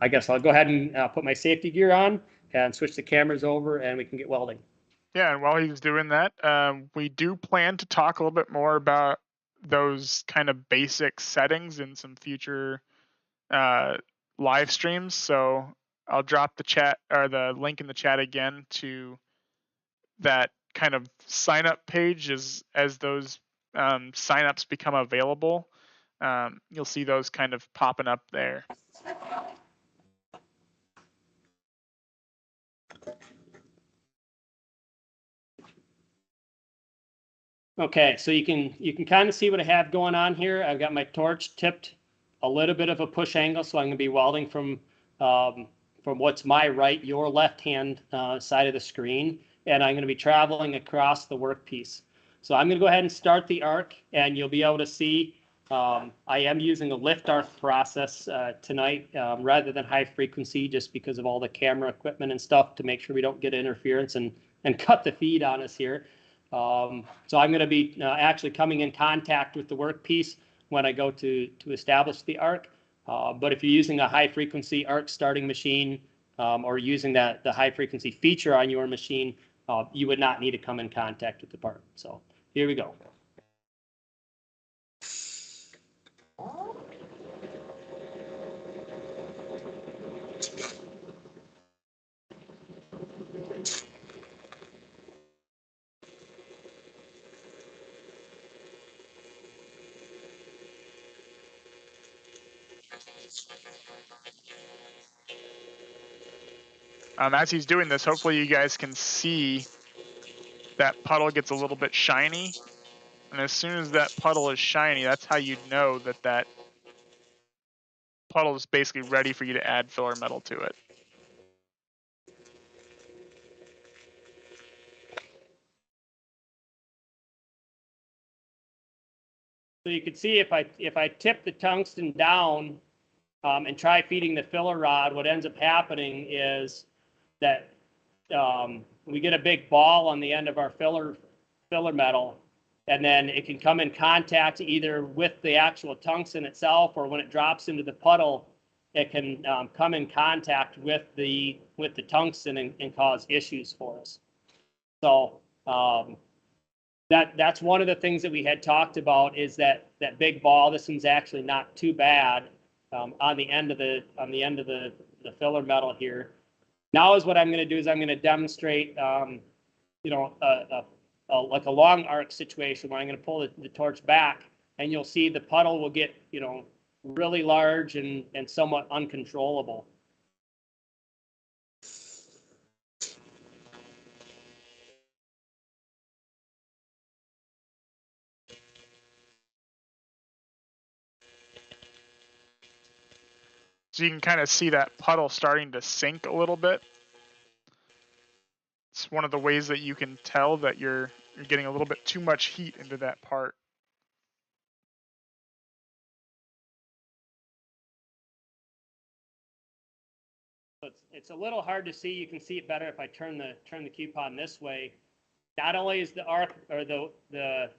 I guess I'll go ahead and put my safety gear on and switch the cameras over, and we can get welding. Yeah, and while he's doing that, we do plan to talk a little bit more about those kind of basic settings in some future live streams. So I'll drop the chat or the link in the chat again to that kind of sign up page as those signups become available. You'll see those kind of popping up there. Okay, so you can kind of see what I have going on here. I've got my torch tipped a little bit of a push angle, so I'm going to be welding from what's my right, your left hand side of the screen, and I'm going to be traveling across the workpiece. So I'm going to go ahead and start the arc, and you'll be able to see I am using a lift arc process tonight rather than high frequency, just because of all the camera equipment and stuff to make sure we don't get interference and cut the feed on us here. So I'm going to be actually coming in contact with the workpiece when I go to establish the arc. But if you're using a high frequency arc starting machine or using the high frequency feature on your machine, you would not need to come in contact with the part. So here we go. As he's doing this, hopefully you guys can see that puddle gets a little bit shiny. And as soon as that puddle is shiny, that's how you know that that puddle is basically ready for you to add filler metal to it. So you can see if I tip the tungsten down and try feeding the filler rod, what ends up happening is that we get a big ball on the end of our filler metal, and then it can come in contact either with the actual tungsten itself, or when it drops into the puddle, it can come in contact with the tungsten and cause issues for us. So that's one of the things that we had talked about, is that big ball. This one's actually not too bad on the end of the filler metal here. Now is what I'm going to do is I'm going to demonstrate, you know, like a long arc situation where I'm going to pull the torch back, and you'll see the puddle will get, you know, really large and somewhat uncontrollable. So you can kind of see that puddle starting to sink a little bit. It's one of the ways that you can tell that you're getting a little bit too much heat into that part. So it's a little hard to see. You can see it better if I turn the coupon this way. Not only is the arc or the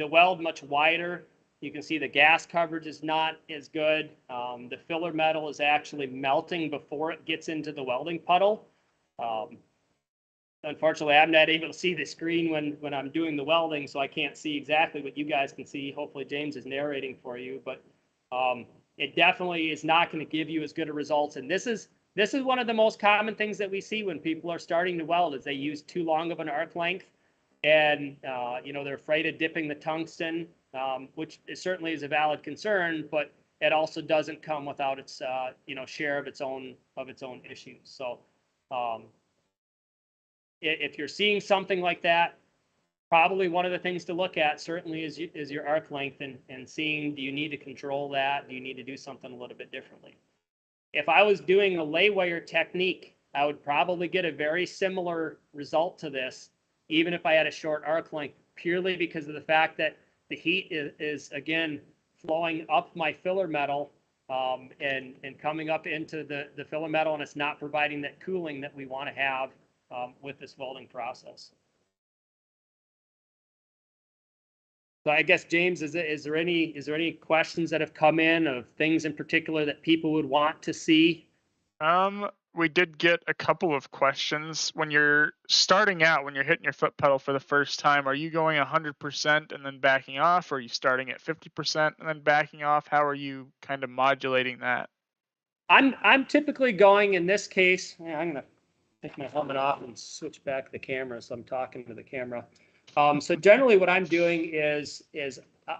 weld much wider, you can see the gas coverage is not as good. The filler metal is actually melting before it gets into the welding puddle. Unfortunately, I'm not able to see the screen when I'm doing the welding, so I can't see exactly what you guys can see. Hopefully James is narrating for you, but it definitely is not going to give you as good a results. And this is one of the most common things that we see when people are starting to weld, is they use too long of an arc length, and you know, they're afraid of dipping the tungsten, which certainly is a valid concern, but it also doesn't come without its you know, share of its own issues. So if you're seeing something like that, probably one of the things to look at certainly is your arc length, and seeing, do you need to control that? Do you need to do something a little bit differently? If I was doing a lay wire technique, I would probably get a very similar result to this, even if I had a short arc length, purely because of the fact that the heat is again flowing up my filler metal and coming up into the filler metal, and it's not providing that cooling that we want to have with this welding process. So I guess, James, is there any questions that have come in of things in particular that people would want to see? We did get a couple of questions. When you're starting out, when you're hitting your foot pedal for the first time, are you going 100% and then backing off, or are you starting at 50% and then backing off? How are you kind of modulating that? I'm typically going, in this case, I'm gonna take my helmet off and switch back the camera so I'm talking to the camera. So generally what I'm doing is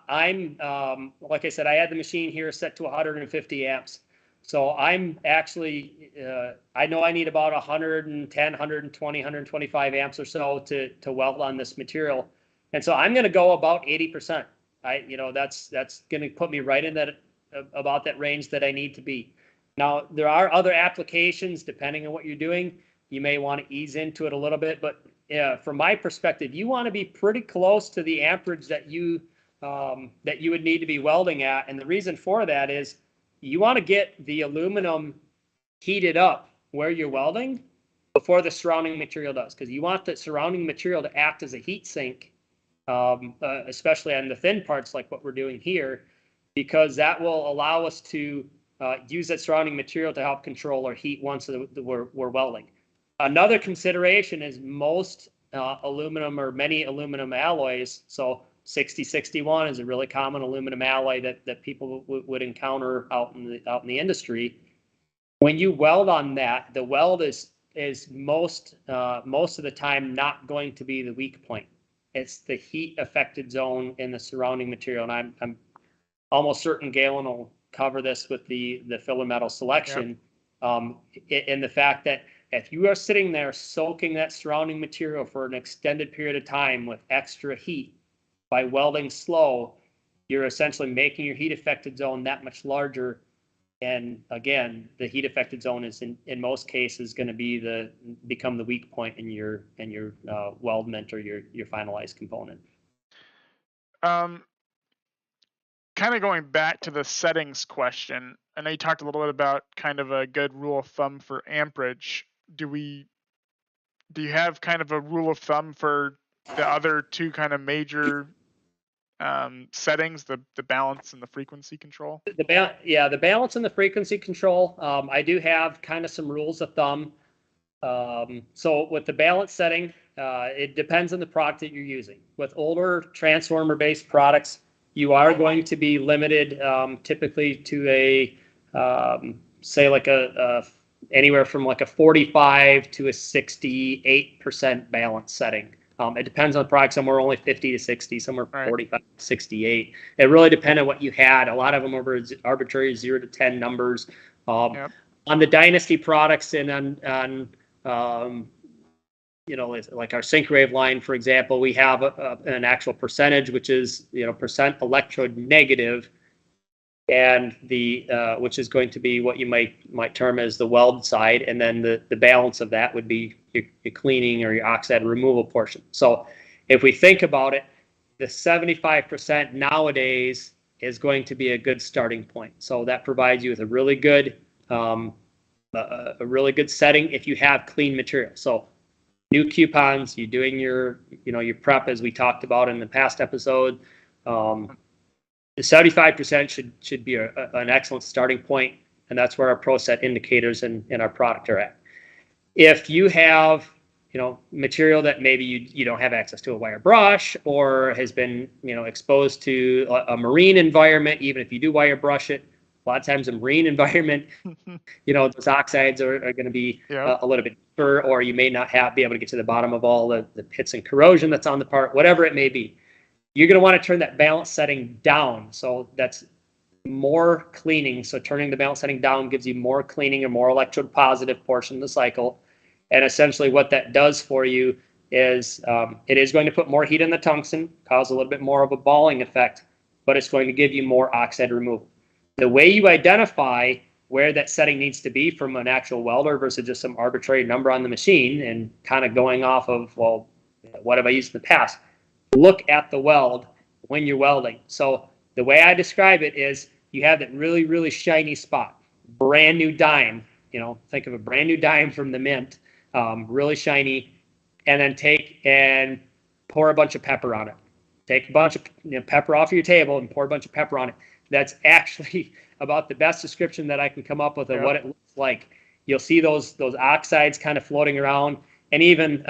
I'm, like I said, I had the machine here set to 150 amps. So I'm actually, I know I need about 110, 120, 125 amps or so to weld on this material. And so I'm going to go about 80%. You know, that's going to put me right in that, about that range that I need to be. Now, there are other applications, depending on what you're doing. You may want to ease into it a little bit, but from my perspective, you want to be pretty close to the amperage that you would need to be welding at. And the reason for that is you want to get the aluminum heated up where you're welding before the surrounding material does, because you want the surrounding material to act as a heat sink, especially on the thin parts like what we're doing here, because that will allow us to use that surrounding material to help control our heat once we're welding. Another consideration is most aluminum, or many aluminum alloys, so 6061 is a really common aluminum alloy that people would encounter out in the industry. When you weld on that, the weld is most of the time not going to be the weak point. It's the heat affected zone in the surrounding material, and I'm almost certain Galen will cover this with the filler metal selection. Yep. In the fact that if you are sitting there soaking that surrounding material for an extended period of time with extra heat by welding slow, you're essentially making your heat affected zone that much larger. And again, the heat affected zone is in most cases going to become the weak point in your weldment or your finalized component. Kind of going back to the settings question, I know you talked a little bit about kind of a good rule of thumb for amperage. Do you have kind of a rule of thumb for the other two kind of major settings, the balance and the frequency control? The balance and the frequency control. I do have kind of some rules of thumb. So with the balance setting, it depends on the product that you're using. With older transformer-based products, you are going to be limited typically to a say like anywhere from like a 45 to a 68% balance setting. It depends on the product. Some are only 50 to 60, some are 45 to 68. It really depends on what you had. A lot of them are arbitrary 0 to 10 numbers. On the Dynasty products and on like our Syncrowave line, for example, we have an actual percentage, which is percent electrode negative, and which is going to be what you might term as the weld side, and then the balance of that would be your cleaning or your oxide removal portion. So if we think about it, the 75% nowadays is going to be a good starting point. So that provides you with a really good setting if you have clean material. So new coupons, you're doing your prep as we talked about in the past episode. The 75% should be an excellent starting point, and that's where our pro set indicators in our product are at. If you have material that maybe you don't have access to a wire brush, or has been exposed to a marine environment, even if you do wire brush it, a lot of times in marine environment, those oxides are going to be a little bit deeper, or you may not be able to get to the bottom of all the pits and corrosion that's on the part, whatever it may be. You're going to want to turn that balance setting down. So that's more cleaning. So turning the balance setting down gives you more cleaning, a more electrode positive portion of the cycle. And essentially what that does for you is it is going to put more heat in the tungsten, cause a little bit more of a balling effect, but it's going to give you more oxide removal. The way you identify where that setting needs to be from an actual welder versus just some arbitrary number on the machine and kind of going off of, well, what have I used in the past? Look at the weld when you're welding. So the way I describe it is you have that really, really shiny spot, brand new dime, think of a brand new dime from the mint, really shiny, and then take and pour a bunch of pepper on it. Take a bunch of pepper off your table and pour a bunch of pepper on it. That's actually about the best description that I can come up with of what it looks like. You'll see those oxides kind of floating around, and even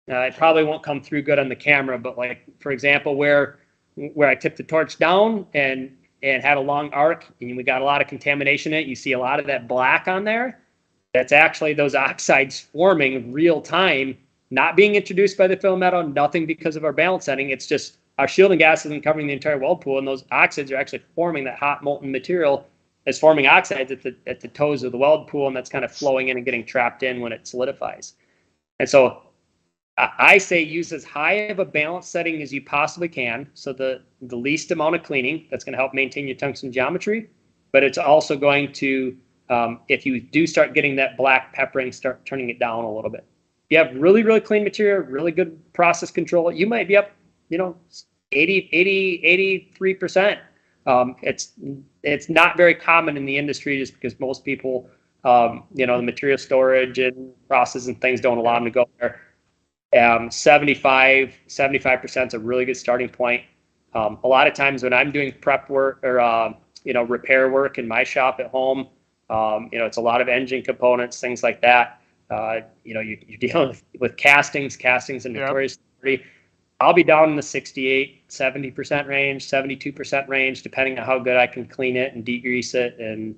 it probably won't come through good on the camera, but like, for example, where I tipped the torch down and had a long arc and we got a lot of contamination in it, you see a lot of that black on there. That's actually those oxides forming real time, not being introduced by the fill metal, nothing because of our balance setting. It's just our shielding gas isn't covering the entire weld pool, and those oxides are actually forming. That hot molten material is forming oxides at the toes of the weld pool, and that's kind of flowing in and getting trapped in when it solidifies. And so I say use as high of a balance setting as you possibly can, so the least amount of cleaning. That's going to help maintain your tungsten geometry, but it's also going to, if you do start getting that black peppering, start turning it down a little bit. If you have really, really clean material, really good process control, you might be up, 83%. It's not very common in the industry just because most people, the material storage and process and things don't allow them to go there. 75% is a really good starting point. A lot of times when I'm doing prep work or repair work in my shop at home, it's a lot of engine components, things like that. You're dealing with castings and notorious. I'll be down in the 68, 70% range, 72% range, depending on how good I can clean it and degrease it. And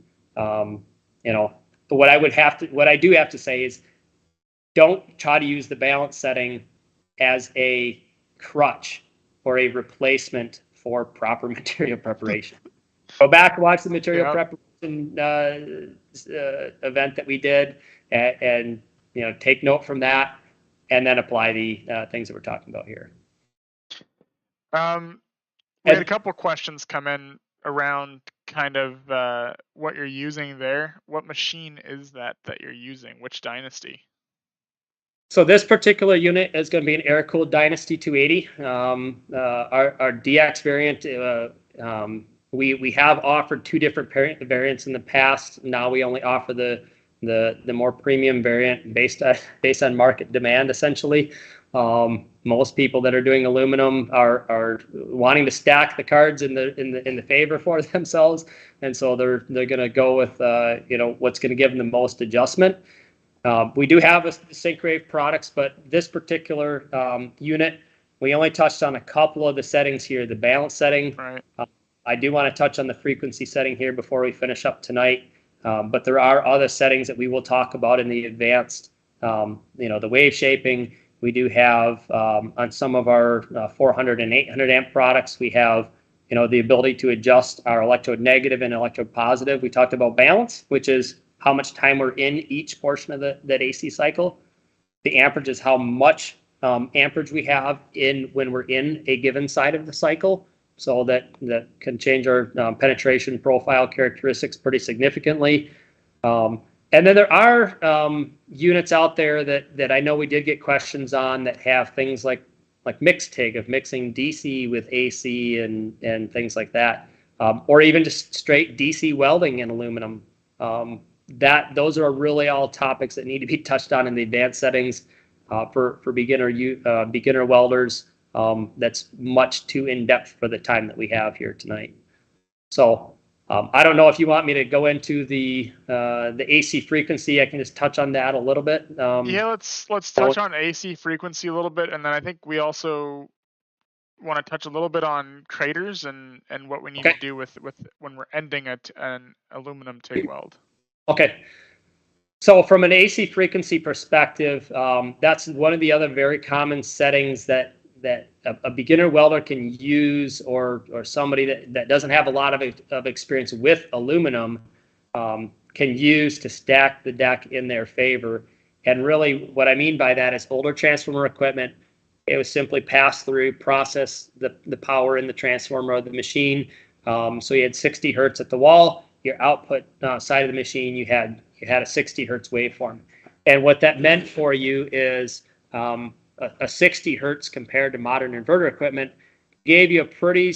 what I do have to say is, don't try to use the balance setting as a crutch or a replacement for proper material preparation. Go back and watch the material preparation event that we did, and take note from that, and then apply the things that we're talking about here. We had a couple questions come in around kind of what you're using there. What machine is that you're using? Which dynasty? So this particular unit is going to be an air-cooled Dynasty 280. Our DX variant, we have offered two different variants in the past. Now we only offer the more premium variant based on market demand, essentially. Most people that are doing aluminum are wanting to stack the cards in the favor for themselves, and so they're going to go with what's going to give them the most adjustment. We do have a Syncrave products, but this particular unit, we only touched on a couple of the settings here. The balance setting. Right. I do want to touch on the frequency setting here before we finish up tonight. But there are other settings that we will talk about in the advanced. The wave shaping. We do have on some of our 400 and 800 amp products. We have the ability to adjust our electrode negative and electrode positive. We talked about balance, which is how much time we're in each portion of that AC cycle. The amperage is how much amperage we have when we're in a given side of the cycle. So that can change our penetration profile characteristics pretty significantly. And then there are units out there that I know we did get questions on that have things like mixed TIG, of mixing DC with AC and things like that, or even just straight DC welding in aluminum. Those are really all topics that need to be touched on in the advanced settings for beginner welders. That's much too in-depth for the time that we have here tonight. So I don't know if you want me to go into the AC frequency. I can just touch on that a little bit. Yeah, let's touch on AC frequency a little bit, and then I think we also want to touch a little bit on craters and what we need to do with when we're ending an aluminum TIG weld. Okay. So from an AC frequency perspective, that's one of the other very common settings that a beginner welder can use, or somebody that doesn't have a lot of experience with aluminum can use to stack the deck in their favor. And really what I mean by that is older transformer equipment, it was simply pass through, process the power in the transformer of the machine. So you had 60 hertz at the wall. Your output side of the machine, you had a 60 hertz waveform. And what that meant for you is a 60 hertz compared to modern inverter equipment gave you a pretty,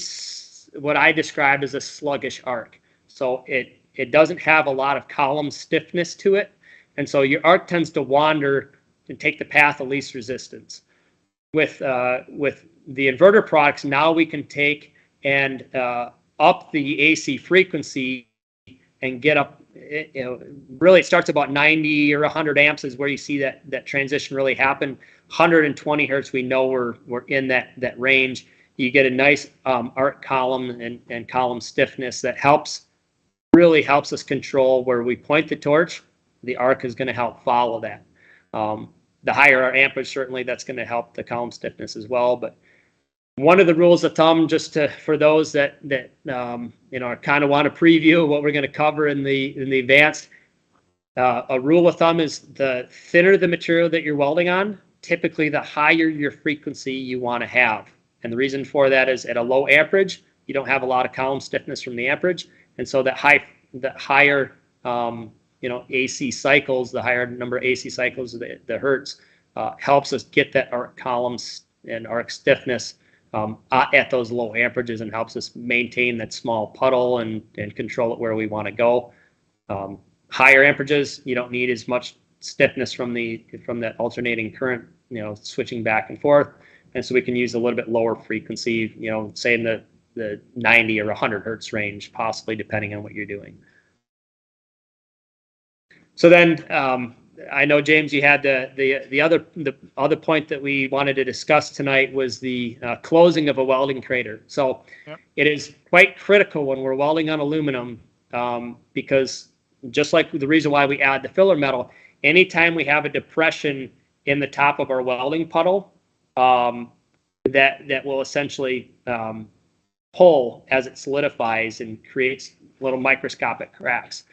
what I described as a sluggish arc. So it doesn't have a lot of column stiffness to it. And so your arc tends to wander and take the path of least resistance. With the inverter products, now we can take and up the AC frequency and get up. Really, it starts about 90 or 100 amps is where you see that transition really happen. 120 hertz, we know we're in that range. You get a nice arc column and column stiffness that really helps us control where we point the torch. The arc is going to help follow that. The higher our amperage, certainly that's going to help the column stiffness as well. But one of the rules of thumb, just for those that kind of want to preview what we're going to cover in the advanced, a rule of thumb is the thinner the material that you're welding on, typically the higher your frequency you want to have. And the reason for that is at a low amperage, you don't have a lot of column stiffness from the amperage, and so the higher AC cycles, the higher number of AC cycles, the hertz, helps us get that arc columns and arc stiffness at those low amperages, and helps us maintain that small puddle and control it where we want to go. Higher amperages, you don't need as much stiffness from that alternating current, switching back and forth, and so we can use a little bit lower frequency, say in the 90 or 100 hertz range, possibly, depending on what you're doing. So then, I know, James, you had the other point that we wanted to discuss tonight was the closing of a welding crater. So yep. It is quite critical when we're welding on aluminum, because just like the reason why we add the filler metal, anytime we have a depression in the top of our welding puddle, that will essentially pull as it solidifies and creates little microscopic cracks.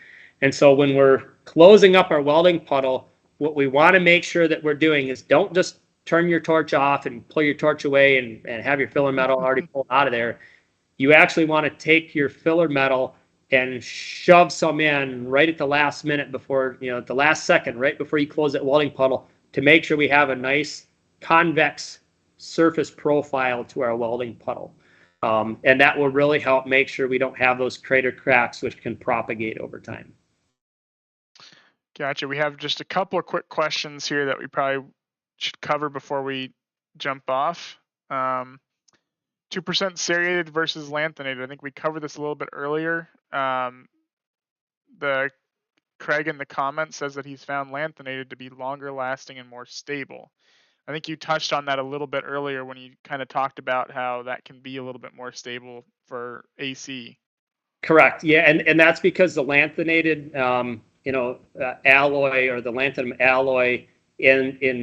And so when we're closing up our welding puddle, what we want to make sure that we're doing is don't just turn your torch off and pull your torch away and have your filler metal already pulled out of there. You actually want to take your filler metal and shove some in right at the last minute before, at the last second, right before you close that welding puddle, to make sure we have a nice convex surface profile to our welding puddle. And that will really help make sure we don't have those crater cracks, which can propagate over time. Gotcha. We have just a couple of quick questions here that we probably should cover before we jump off. 2% serrated versus lanthanated. I think we covered this a little bit earlier. The Craig in the comments says that he's found lanthanated to be longer lasting and more stable. I think you touched on that a little bit earlier when you kind of talked about how that can be a little bit more stable for AC. Correct. Yeah, and that's because the lanthanated alloy, or the lanthanum alloy in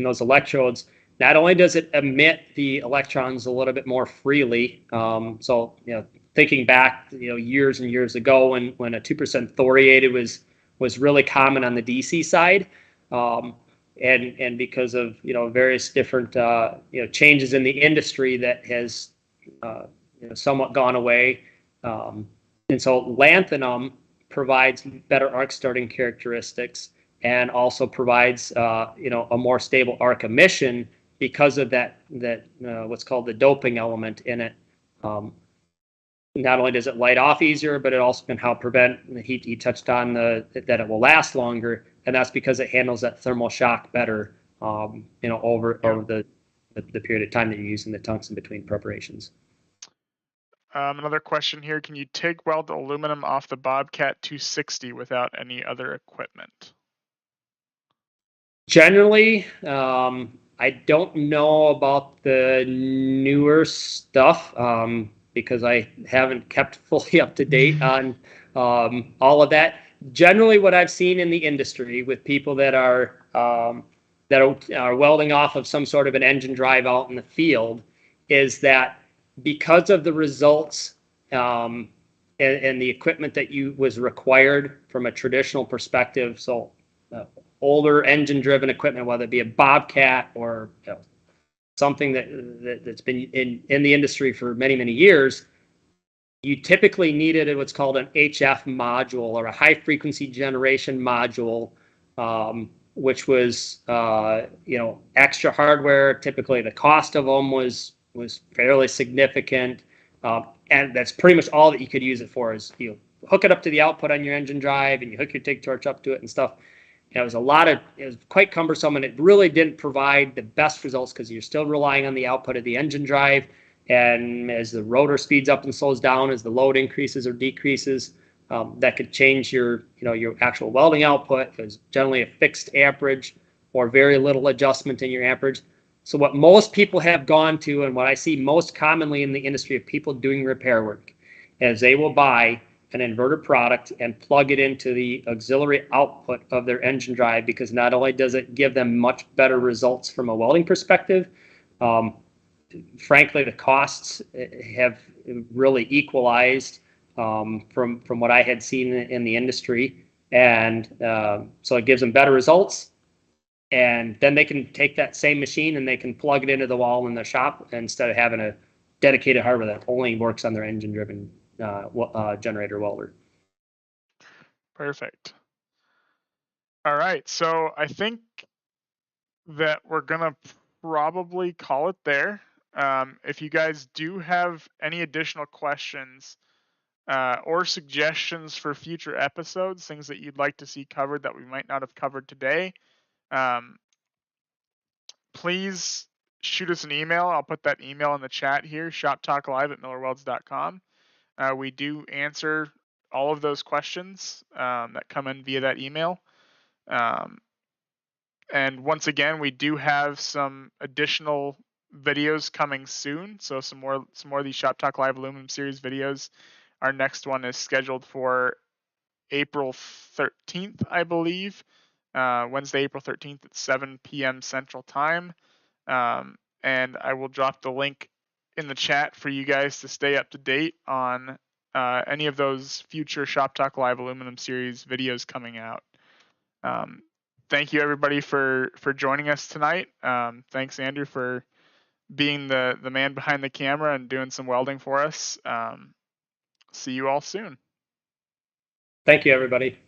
those electrodes, not only does it emit the electrons a little bit more freely. So thinking back years and years ago when a 2% thoriated was really common on the DC side, and because of various different changes in the industry, that has somewhat gone away. And so lanthanum provides better arc starting characteristics and also provides a more stable arc emission because of that what's called the doping element in it. Not only does it light off easier, but it also can help prevent he touched on that it will last longer, and that's because it handles that thermal shock better over the period of time that you're using the tungsten between preparations. Another question here: can you TIG weld aluminum off the Bobcat 260 without any other equipment? Generally, I don't know about the newer stuff because I haven't kept fully up to date on all of that. Generally, what I've seen in the industry with people that are welding off of some sort of an engine drive out in the field is that because of the results and the equipment that was required from a traditional perspective, so older engine-driven equipment, whether it be a Bobcat or something that's been in the industry for many, many years, you typically needed what's called an HF module, or a high-frequency generation module, which was extra hardware. Typically, the cost of them was fairly significant, and that's pretty much all that you could use it for. Is you hook it up to the output on your engine drive, and you hook your TIG torch up to it and stuff. It was quite cumbersome, and it really didn't provide the best results because you're still relying on the output of the engine drive. And as the rotor speeds up and slows down, as the load increases or decreases, that could change your actual welding output. There's generally a fixed amperage or very little adjustment in your amperage. So what most people have gone to, and what I see most commonly in the industry of people doing repair work, is they will buy an inverter product and plug it into the auxiliary output of their engine drive, because not only does it give them much better results from a welding perspective, frankly, the costs have really equalized from what I had seen in the industry, and so it gives them better results. And then they can take that same machine and they can plug it into the wall in the shop instead of having a dedicated hardware that only works on their engine-driven generator welder. Perfect. All right, so I think that we're gonna probably call it there. If you guys do have any additional questions or suggestions for future episodes, things that you'd like to see covered that we might not have covered today, please shoot us an email. I'll put that email in the chat here, shoptalklive@millerwelds.com. We do answer all of those questions that come in via that email. And once again, we do have some additional videos coming soon. So some more of these Shop Talk Live Aluminum series videos. Our next one is scheduled for April 13th, I believe. Wednesday, April 13th at 7 p.m. Central Time. And I will drop the link in the chat for you guys to stay up to date on any of those future Shop Talk Live Aluminum Series videos coming out. Thank you everybody for joining us tonight. Thanks Andrew for being the man behind the camera and doing some welding for us. See you all soon. Thank you, everybody.